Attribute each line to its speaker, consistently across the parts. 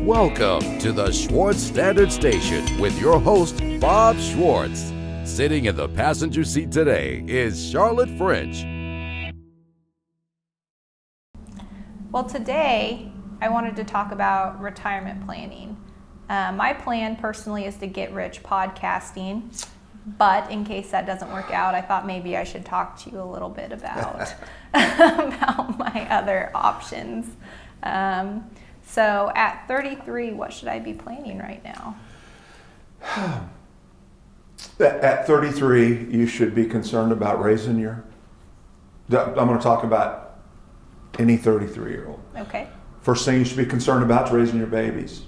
Speaker 1: Welcome to the Schwartz Standard Station with your host, Bob Schwartz. Sitting in the passenger seat today is Charlotte French.
Speaker 2: Well, today I wanted to talk about retirement planning. My plan personally is to get rich podcasting, but in case that doesn't work out, I thought maybe I should talk to you a little bit about, about my other options. So at 33, what should I be planning right now?
Speaker 3: At 33, you should be concerned about raising your... I'm going to talk about any 33-year-old.
Speaker 2: Okay.
Speaker 3: First thing you should be concerned about is raising your babies.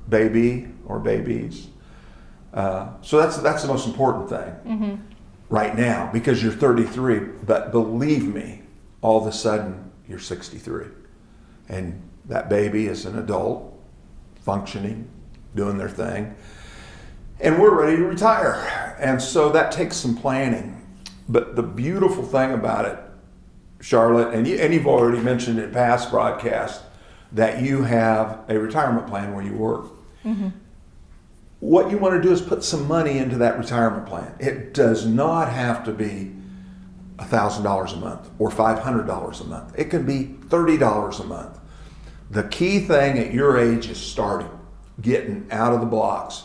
Speaker 3: Baby or babies. So that's the most important thing right now, because you're 33, but believe me, all of a sudden you're 63. And that baby is an adult, functioning, doing their thing. And we're ready to retire. And so that takes some planning. But the beautiful thing about it, Charlotte, and you've already mentioned in past broadcasts, that you have a retirement plan where you work. What you want to do is put some money into that retirement plan. It does not have to be $1,000 a month or $500 a month. It can be $30 a month. The key thing at your age is starting, getting out of the blocks,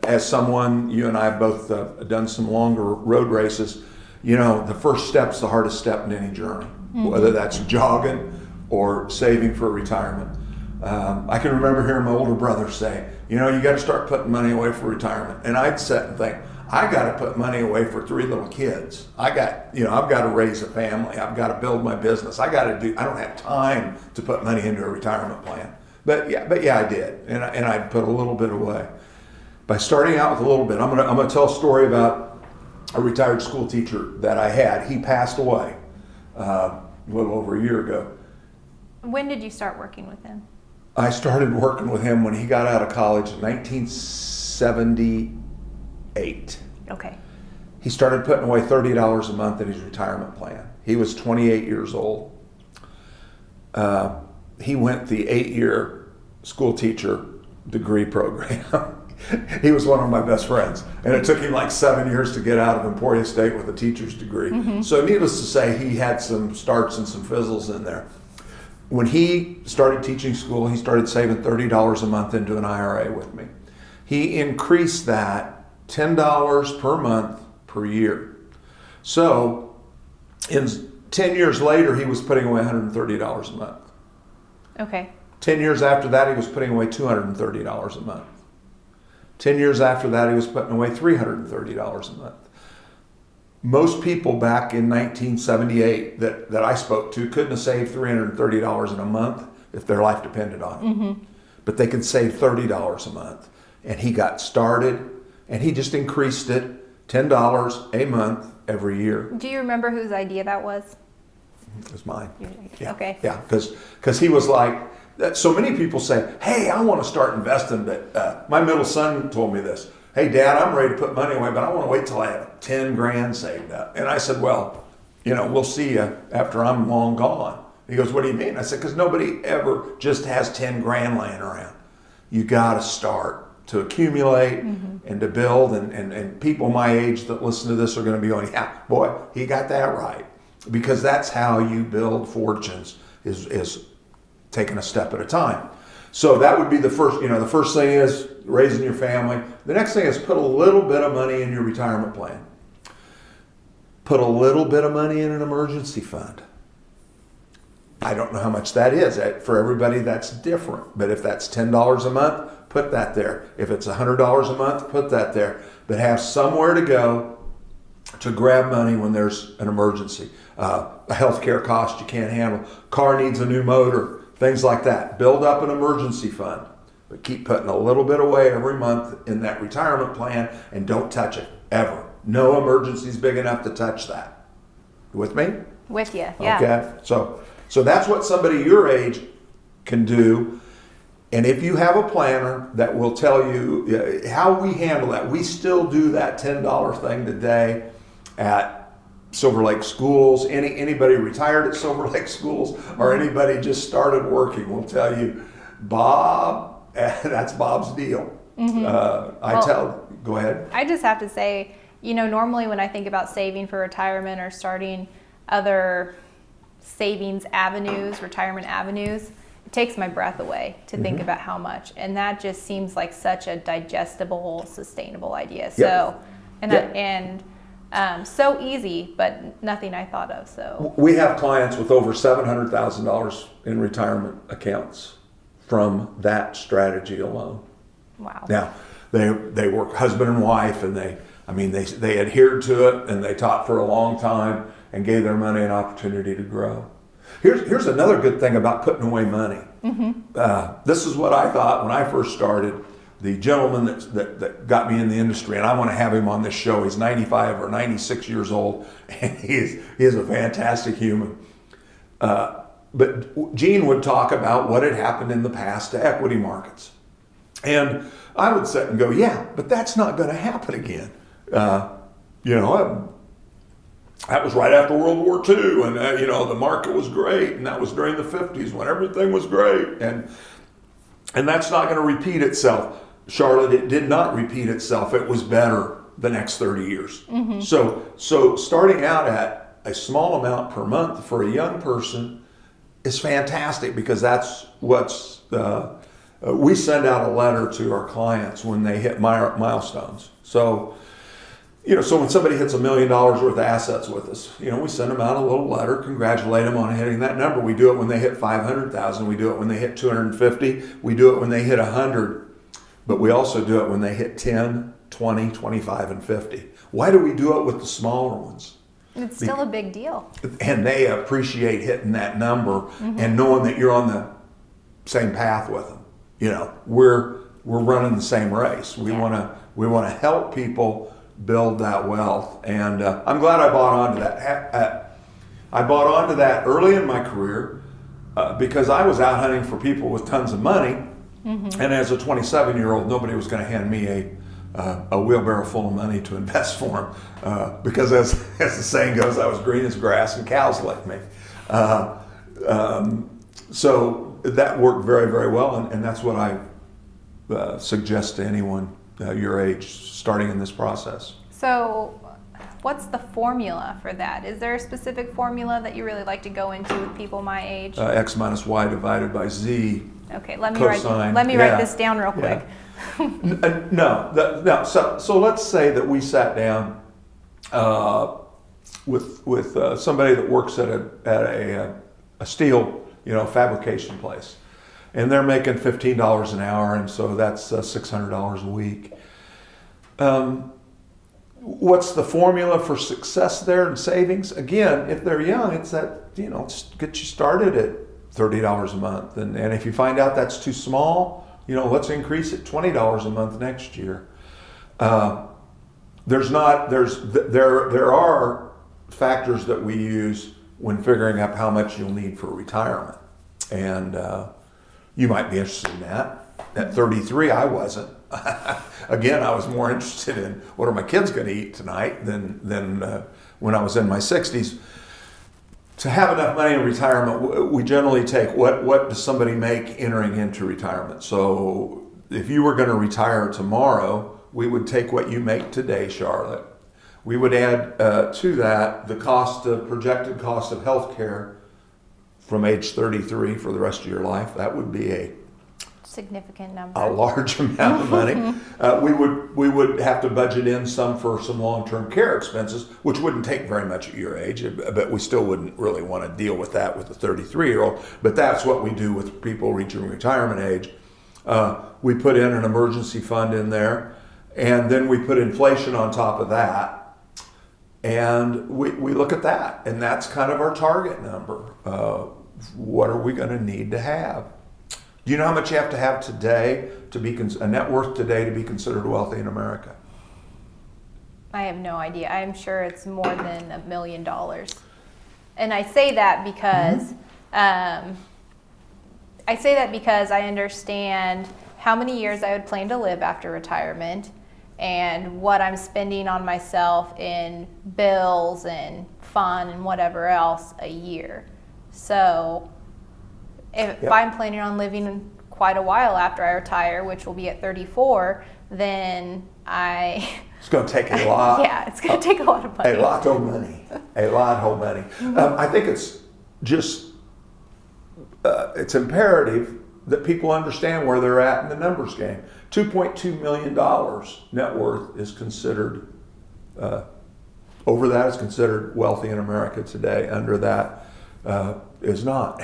Speaker 3: as someone, you and I have both done some longer road races, the first step's the hardest step in any journey, whether that's jogging or saving for retirement. I can remember hearing my older brother say, you got to start putting money away for retirement. And I'd sit and think, I got to put money away for 3 little kids. I've got to raise a family. I've got to build my business. I don't have time to put money into a retirement plan. But yeah, I did. And I put a little bit away. By starting out with a little bit, I'm going to tell a story about a retired school teacher that I had. He passed away a little over a year ago.
Speaker 2: When did you start working with him?
Speaker 3: I started working with him when he got out of college in 1978.
Speaker 2: Okay.
Speaker 3: He started putting away $30 a month in his retirement plan. He was 28 years old. He went the 8-year school teacher degree program. He was one of my best friends. And it took him like 7 years to get out of Emporia State with a teacher's degree. So needless to say, he had some starts and some fizzles in there. When he started teaching school, he started saving $30 a month into an IRA with me. He increased that $10 per month per year. So in 10 years later, he was putting away $130 a month.
Speaker 2: Okay.
Speaker 3: 10 years after that, he was putting away $230 a month. 10 years after that, he was putting away $330 a month. Most people back in 1978 that I spoke to couldn't have saved $330 in a month if their life depended on it. But they could save $30 a month. And he got started, and he just increased it $10 a month every year.
Speaker 2: Do you remember whose idea that was?
Speaker 3: It was mine.
Speaker 2: Yeah. Okay.
Speaker 3: Yeah, because he was like, so many people say, hey, I want to start investing, but my middle son told me this. Hey, Dad, I'm ready to put money away, but I want to wait till I have 10 grand saved up. And I said, well, we'll see you after I'm long gone. He goes, what do you mean? I said, because nobody ever just has 10 grand laying around. You got to start to accumulate and to build. And people my age that listen to this are going to be going, yeah, boy, he got that right. Because that's how you build fortunes, is taking a step at a time. So that would be the first, the first thing is raising your family. The next thing is put a little bit of money in your retirement plan. Put a little bit of money in an emergency fund. I don't know how much that is. For everybody, that's different. But if that's $10 a month, put that there. If it's $100 a month, put that there. But have somewhere to go to grab money when there's an emergency. A healthcare cost you can't handle. Car needs a new motor. Things like that. Build up an emergency fund, but keep putting a little bit away every month in that retirement plan, and don't touch it, ever. No emergency is big enough to touch that. You with me?
Speaker 2: With you, yeah.
Speaker 3: Okay, so that's what somebody your age can do. And if you have a planner that will tell you how we handle that, we still do that $10 thing today at Silver Lake Schools, anybody retired at Silver Lake Schools or anybody just started working will tell you, Bob, that's Bob's deal. Go ahead.
Speaker 2: I just have to say, normally when I think about saving for retirement or starting other savings avenues, retirement avenues, it takes my breath away to think about how much. And that just seems like such a digestible, sustainable idea. So, so easy, but nothing I thought of. So
Speaker 3: we have clients with over $700,000 in retirement accounts from that strategy alone.
Speaker 2: Wow.
Speaker 3: Now, they work husband and wife, and they adhered to it, and they taught for a long time and gave their money an opportunity to grow. Here's another good thing about putting away money. This is what I thought when I first started. The gentleman that got me in the industry, and I want to have him on this show. He's 95 or 96 years old, and he is a fantastic human. But Gene would talk about what had happened in the past to equity markets. And I would sit and go, yeah, but that's not going to happen again. That was right after World War II, and the market was great, and that was during the 50s when everything was great, and that's not going to repeat itself. Charlotte, it did not repeat itself. It was better the next 30 years. So starting out at a small amount per month for a young person is fantastic, because that's what's we send out a letter to our clients when they hit milestones. So when somebody hits $1 million worth of assets with us, we send them out a little letter, congratulate them on hitting that number. We do it when they hit 500,000. We do it when they hit 250. We do it when they hit 100. But we also do it when they hit 10, 20, 25, and 50. Why do we do it with the smaller ones?
Speaker 2: It's still a big deal.
Speaker 3: And they appreciate hitting that number and knowing that you're on the same path with them. We're running the same race. We want to help people build that wealth, and I'm glad I bought onto that. I bought onto that early in my career because I was out hunting for people with tons of money, and as a 27-year-old, nobody was going to hand me a wheelbarrow full of money to invest for them, because as the saying goes, I was green as grass and cows licked me. So that worked very, very well, and that's what I suggest to anyone your age starting in this process.
Speaker 2: So what's the formula for that? Is there a specific formula that you really like to go into with people my age?
Speaker 3: X minus Y divided by Z.
Speaker 2: Okay, let me write this down real quick.
Speaker 3: No. So let's say that we sat down with somebody that works at a steel fabrication place, and they're making $15 an hour, and so that's $600 a week. What's the formula for success there in savings? Again, if they're young, it's that, just get you started at $30 a month. And if you find out that's too small, let's increase it $20 a month next year. There are factors that we use when figuring out how much you'll need for retirement. And you might be interested in that. At 33, I wasn't. Again, I was more interested in what are my kids going to eat tonight than when I was in my 60s. To have enough money in retirement, we generally take what does somebody make entering into retirement. So if you were going to retire tomorrow, we would take what you make today, Charlotte. We would add to that the projected cost of health care from age 33 for the rest of your life. That would be a
Speaker 2: significant number.
Speaker 3: A large amount of money. We would have to budget in some for some long-term care expenses, which wouldn't take very much at your age, but we still wouldn't really want to deal with that with a 33-year-old. But that's what we do with people reaching retirement age. We put in an emergency fund in there, and then we put inflation on top of that. And we look at that, and that's kind of our target number. What are we going to need to have? Do you know how much you have to have today to be a net worth today to be considered wealthy in America?
Speaker 2: I have no idea. I'm sure it's more than $1 million. And I say that because I understand how many years I would plan to live after retirement and what I'm spending on myself in bills and fun and whatever else a year. So if I'm planning on living quite a while after I retire, which will be at 34, then
Speaker 3: it's going to take a lot.
Speaker 2: Yeah, it's going to take a lot of money.
Speaker 3: A lot of money. I think it's just, it's imperative that people understand where they're at in the numbers game. $2.2 million net worth is considered, over that is considered wealthy in America today. Under that is not.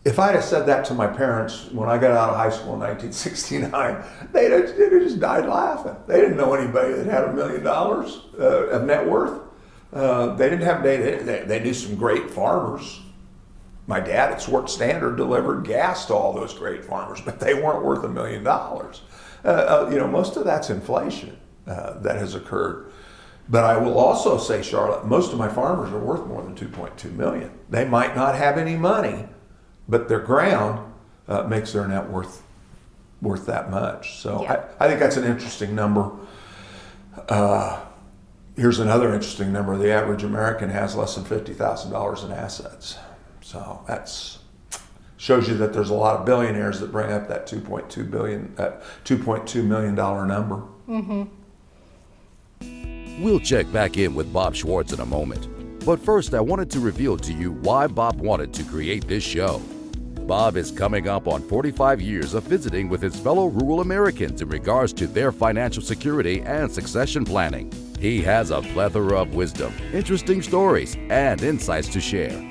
Speaker 3: If I had said that to my parents when I got out of high school in 1969, they'd have just died laughing. They didn't know anybody that had $1 million of net worth. They didn't have data. They knew some great farmers. My dad at Swartz Standard delivered gas to all those great farmers, but they weren't worth $1 million. Most of that's inflation that has occurred. But I will also say, Charlotte, most of my farmers are worth more than $2.2 million. They might not have any money, but their ground makes their net worth that much. So yeah. I think that's an interesting number. Here's another interesting number. The average American has less than $50,000 in assets. So that's shows you that there's a lot of billionaires that bring up that $2.2 million number.
Speaker 2: Mm-hmm.
Speaker 1: We'll check back in with Bob Schwartz in a moment. But first, I wanted to reveal to you why Bob wanted to create this show. Bob is coming up on 45 years of visiting with his fellow rural Americans in regards to their financial security and succession planning. He has a plethora of wisdom, interesting stories, and insights to share.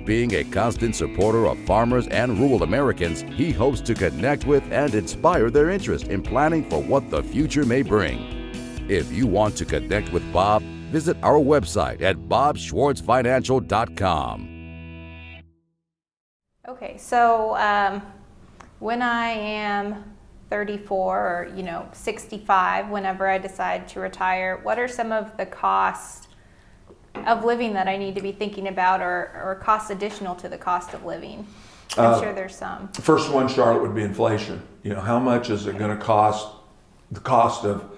Speaker 1: Being a constant supporter of farmers and rural Americans, he hopes to connect with and inspire their interest in planning for what the future may bring. If you want to connect with Bob, visit our website at bobschwartzfinancial.com.
Speaker 2: Okay, so when I am 34 or 65, whenever I decide to retire, what are some of the costs of living that I need to be thinking about, or costs additional to the cost of living? I'm sure there's some.
Speaker 3: The first one, Charlotte, would be inflation. How much is it going to cost? The cost of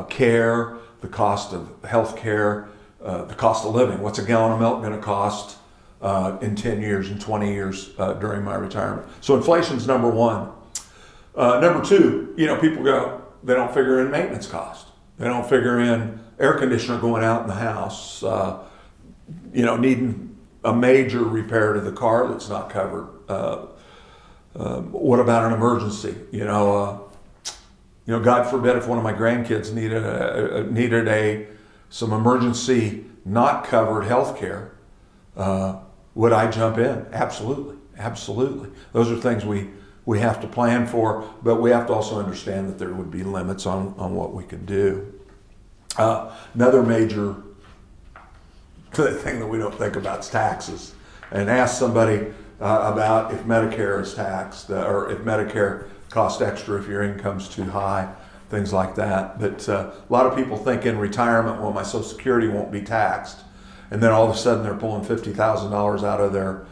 Speaker 3: care, the cost of health care, the cost of living. What's a gallon of milk going to cost in 10 years and 20 years during my retirement? So inflation's number one. Number two, people they don't figure in maintenance cost. They don't figure in air conditioner going out in the house, needing a major repair to the car that's not covered. What about an emergency? God forbid if one of my grandkids needed some emergency not covered health care, would I jump in? Absolutely. Those are things we have to plan for, but we have to also understand that there would be limits on what we could do. Another major thing that we don't think about is taxes. And ask somebody about if Medicare is taxed, or if Medicare costs extra if your income's too high, things like that. But a lot of people think in retirement, well, my Social Security won't be taxed. And then all of a sudden they're pulling $50,000 out of their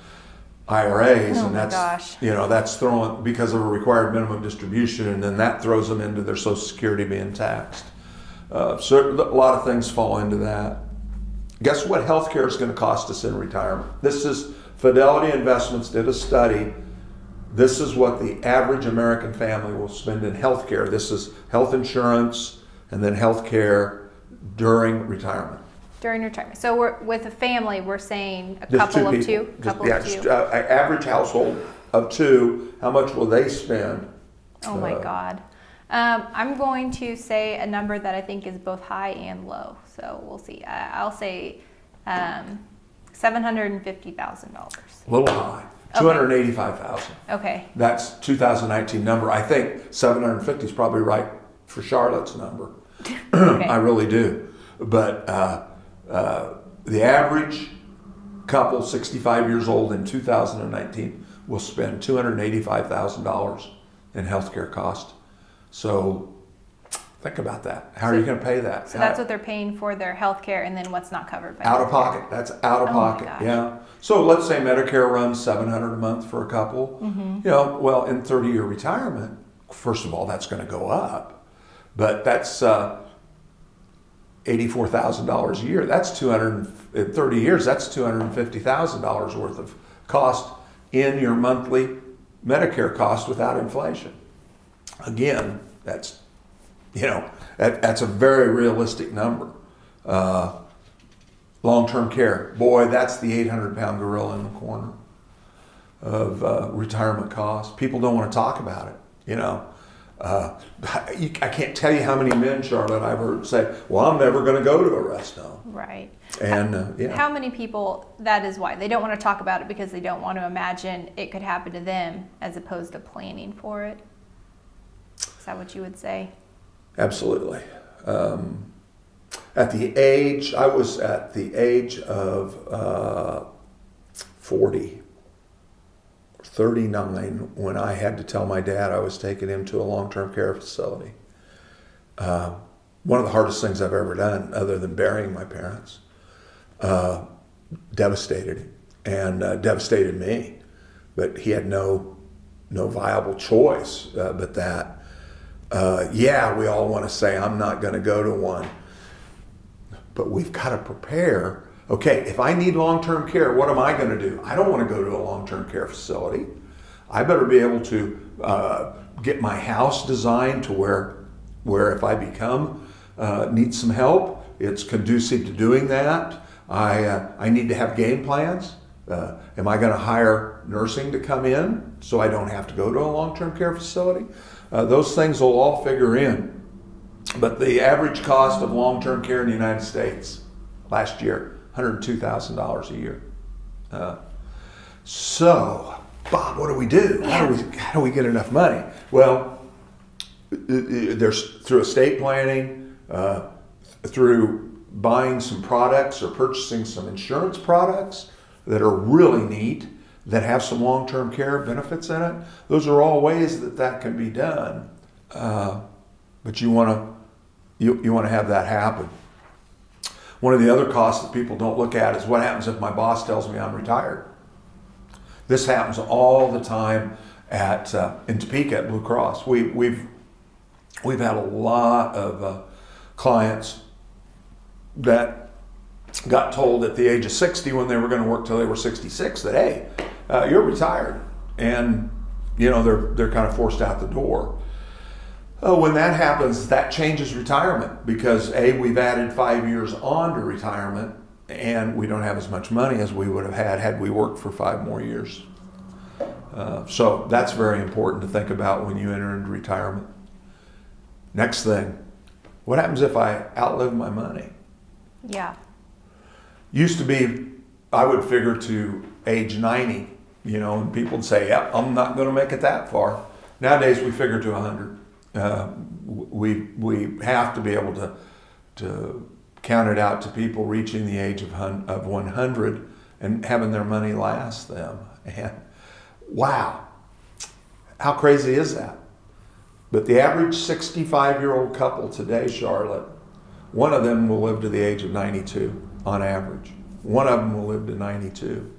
Speaker 3: IRAs, and that's throwing, because of a required minimum distribution, and then that throws them into their Social Security being taxed. So a lot of things fall into that. Guess what healthcare is going to cost us in retirement? This is Fidelity Investments did a study. This is what the average American family will spend in healthcare. This is health insurance and then healthcare during retirement.
Speaker 2: During retirement. So with a family, we're saying a couple of two?
Speaker 3: Average household of two, how much will they spend?
Speaker 2: Oh my God. I'm going to say a number that I think is both high and low. So we'll see. I'll say $750,000.
Speaker 3: A little high. $285,000.
Speaker 2: Okay.
Speaker 3: That's 2019 number. I think 750 is probably right for Charlotte's number. Okay. I really do. But the average couple 65 years old in 2019 will spend $285,000 in healthcare cost. So think about that. How are you going to pay that?
Speaker 2: So that's what they're paying for their health care, and then what's not covered by
Speaker 3: out of pocket. That's out of pocket. Yeah. So let's say Medicare runs $700 a month for a couple. Mm-hmm. Well, in 30-year retirement, first of all, that's going to go up. But that's $84,000 a year. That's in 30 years, that's $250,000 worth of cost in your monthly Medicare cost without inflation. Again, that's a very realistic number. Long-term care, boy, that's the 800-pound gorilla in the corner of retirement costs. People don't want to talk about it. I can't tell you how many men, Charlotte, I've heard say, "Well, I'm never going to go to a rest home."
Speaker 2: Right.
Speaker 3: And
Speaker 2: how many people, that is why they don't want to talk about it, because they don't want to imagine it could happen to them as opposed to planning for it. Is that what you would say?
Speaker 3: Absolutely. I was at the age of 40, 39 when I had to tell my dad I was taking him to a long-term care facility. One of the hardest things I've ever done, other than burying my parents, devastated him and devastated me. But he had no viable choice but that. We all want to say, I'm not going to go to one. But we've got to prepare. Okay, if I need long-term care, what am I going to do? I don't want to go to a long-term care facility. I better be able to get my house designed to where if I need some help, it's conducive to doing that. I need to have game plans. Am I going to hire nursing to come in so I don't have to go to a long-term care facility? Those things will all figure in. But the average cost of long-term care in the United States last year, $102,000 a year. So, Bob, what do we do? How do we get enough money? Well, there's through estate planning, through buying some products or purchasing some insurance products that are really neat, that have some long-term care benefits in it. Those are all ways that can be done. But you want to have that happen. One of the other costs that people don't look at is what happens if my boss tells me I'm retired. This happens all the time in Topeka at Blue Cross. We've had a lot of clients that got told at the age of 60 when they were going to work till they were 66 that, hey, you're retired, and they're kind of forced out the door. When that happens, that changes retirement because we've added 5 years on to retirement, and we don't have as much money as we would have had we worked for 5 more years. So that's very important to think about when you enter into retirement. Next thing, what happens if I outlive my money?
Speaker 2: Yeah.
Speaker 3: Used to be, I would figure to age 90, and people would say, "Yep, I'm not going to make it that far." Nowadays, we figure to 100. We have to be able to count it out to people reaching the age of 100 and having their money last them. And wow, how crazy is that? But the average 65-year-old couple today, Charlotte, one of them will live to the age of 92 on average. One of them will live to 92.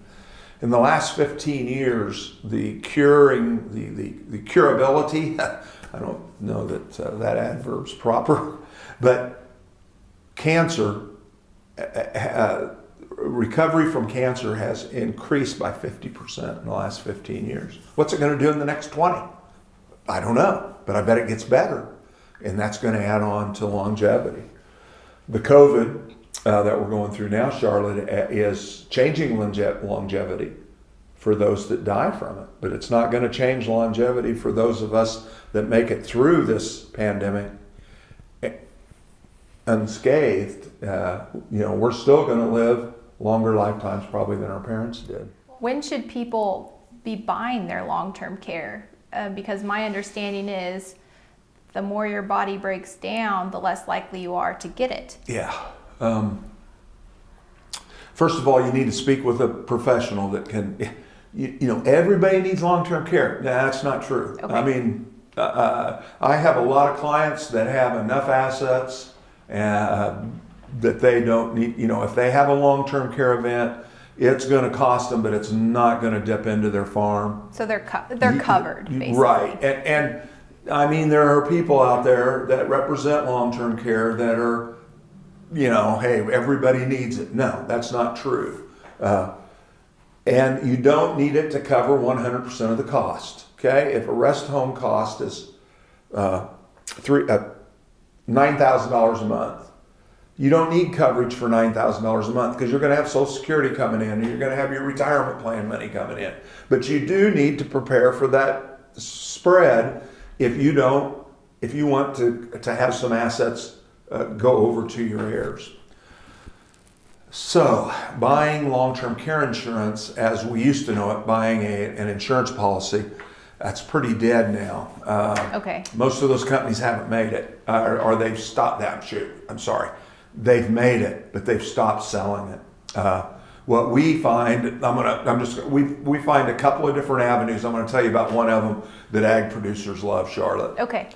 Speaker 3: In the last 15 years, the curability, I don't know that that adverb's proper, but cancer, recovery from cancer has increased by 50% in the last 15 years. What's it going to do in the next 20? I don't know, but I bet it gets better, and that's going to add on to longevity. The COVID that we're going through now, Charlotte, is changing longevity for those that die from it, but it's not going to change longevity for those of us that make it through this pandemic unscathed. We're still going to live longer lifetimes probably than our parents did.
Speaker 2: When should people be buying their long-term care? Because my understanding is the more your body breaks down, the less likely you are to get it.
Speaker 3: Yeah. First of all, you need to speak with a professional that can, everybody needs long-term care. That's not true.
Speaker 2: Okay.
Speaker 3: I mean, I have a lot of clients that have enough assets that they don't need, if they have a long-term care event, it's going to cost them, but it's not going to dip into their farm.
Speaker 2: So they're covered, basically.
Speaker 3: Right. And I mean, there are people out there that represent long-term care that are hey, everybody needs it. No, that's not true. And you don't need it to cover 100% of the cost. Okay, if a rest home cost is $9,000 a month, you don't need coverage for $9,000 a month because you're going to have Social Security coming in and you're going to have your retirement plan money coming in. But you do need to prepare for that spread if you want to have some assets go over to your heirs. So, buying long-term care insurance, as we used to know it, buying an insurance policy, that's pretty dead now.
Speaker 2: Okay.
Speaker 3: Most of those companies haven't made it, or they've stopped that. I'm sorry. They've made it, but they've stopped selling it. What we find, we find a couple of different avenues. I'm going to tell you about one of them that ag producers love, Charlotte.
Speaker 2: Okay.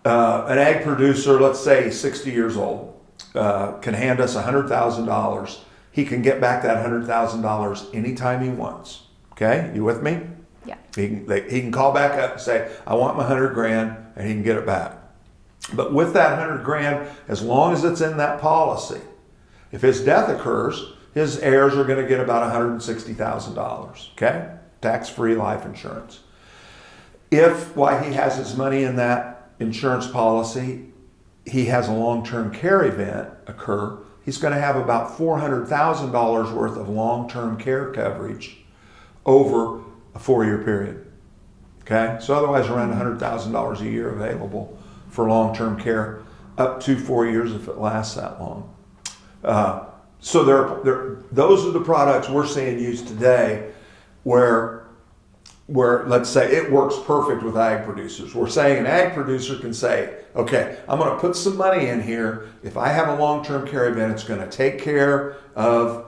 Speaker 3: An ag producer, let's say 60 years old, can hand us $100,000. He can get back that $100,000 anytime he wants. Okay, you with me?
Speaker 2: Yeah.
Speaker 3: He can call back up and say, I want my $100,000, and he can get it back. But with that $100,000, as long as it's in that policy, if his death occurs, his heirs are going to get about $160,000. Okay, tax-free life insurance. If while he has his money in that insurance policy, he has a long-term care event occur, he's going to have about $400,000 worth of long-term care coverage over a 4-year period. Okay, so otherwise around $100,000 a year available for long-term care, up to 4 years if it lasts that long. So those are the products we're seeing used today where let's say it works perfect with ag producers. We're saying an ag producer can say, okay, I'm going to put some money in here. If I have a long-term care event, it's going to take care of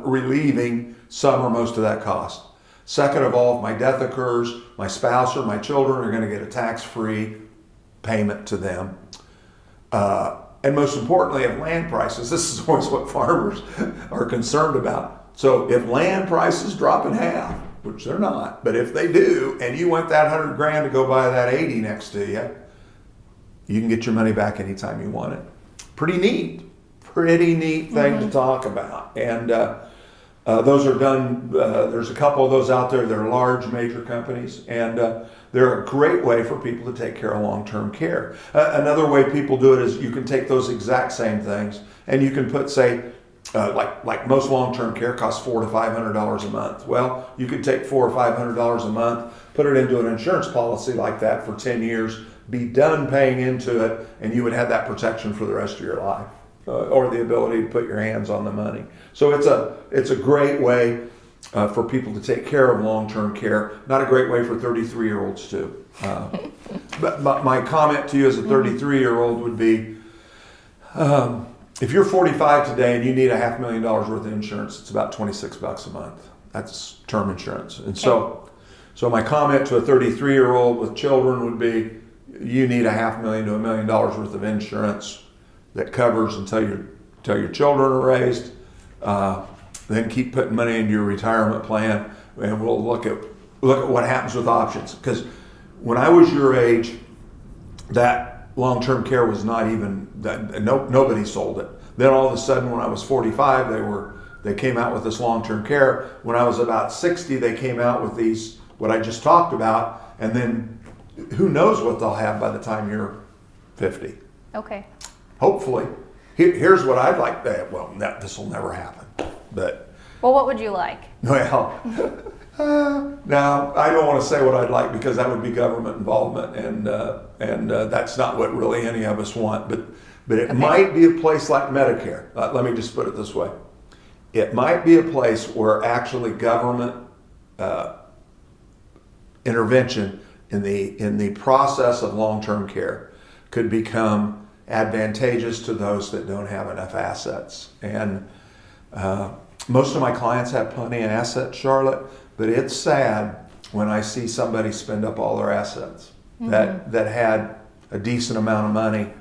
Speaker 3: relieving some or most of that cost. Second of all, if my death occurs, my spouse or my children are going to get a tax-free payment to them. And most importantly, if land prices, this is always what farmers are concerned about. So if land prices drop in half, which they're not, but if they do, and you want that $100,000 to go buy that 80 next to you, you can get your money back anytime you want it. Pretty neat thing to talk about. And those are done, there's a couple of those out there. They're large major companies, and they're a great way for people to take care of long-term care. Another way people do it is you can take those exact same things and you can put, say, like most long-term care costs $400 to $500 a month. Well, you could take $400 or $500 a month, put it into an insurance policy like that for 10 years, be done paying into it, and you would have that protection for the rest of your life, or the ability to put your hands on the money. So it's a great way for people to take care of long-term care. Not a great way for 33-year-olds too. But my comment to you as a 33-year-old would be, if you're 45 today and you need $500,000 worth of insurance, it's about $26 a month. That's term insurance. And so my comment to a 33-year-old with children would be, you need $500,000 to $1 million worth of insurance that covers until your children are raised. Then keep putting money into your retirement plan, and we'll look at what happens with options. Because when I was your age, that long-term care was not even nobody sold it. Then all of a sudden, when I was 45, they came out with this long-term care. When I was about 60, they came out with these what I just talked about, and then who knows what they'll have by the time you're 50.
Speaker 2: Okay.
Speaker 3: Hopefully. Here's what I'd like to have. Well, this will never happen. But
Speaker 2: what would you like?
Speaker 3: Well, now I don't want to say what I'd like because that would be government involvement, and that's not what really any of us want. But it might be a place like Medicare. Let me just put it this way: it might be a place where actually government intervention in the process of long-term care could become advantageous to those that don't have enough assets. And most of my clients have plenty of assets, Charlotte, but it's sad when I see somebody spend up all their assets that had a decent amount of money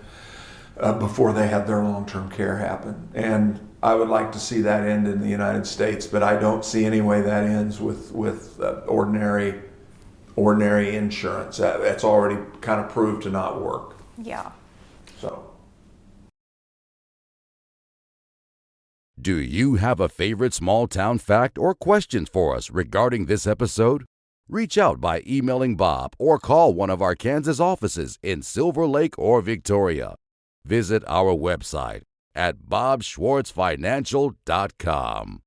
Speaker 3: before they had their long-term care happen. And I would like to see that end in the United States, but I don't see any way that ends with ordinary insurance. That's already kind of proved to not work.
Speaker 2: Yeah.
Speaker 3: So.
Speaker 1: Do you have a favorite small town fact or questions for us regarding this episode? Reach out by emailing Bob or call one of our Kansas offices in Silver Lake or Victoria. Visit our website at bobschwartzfinancial.com.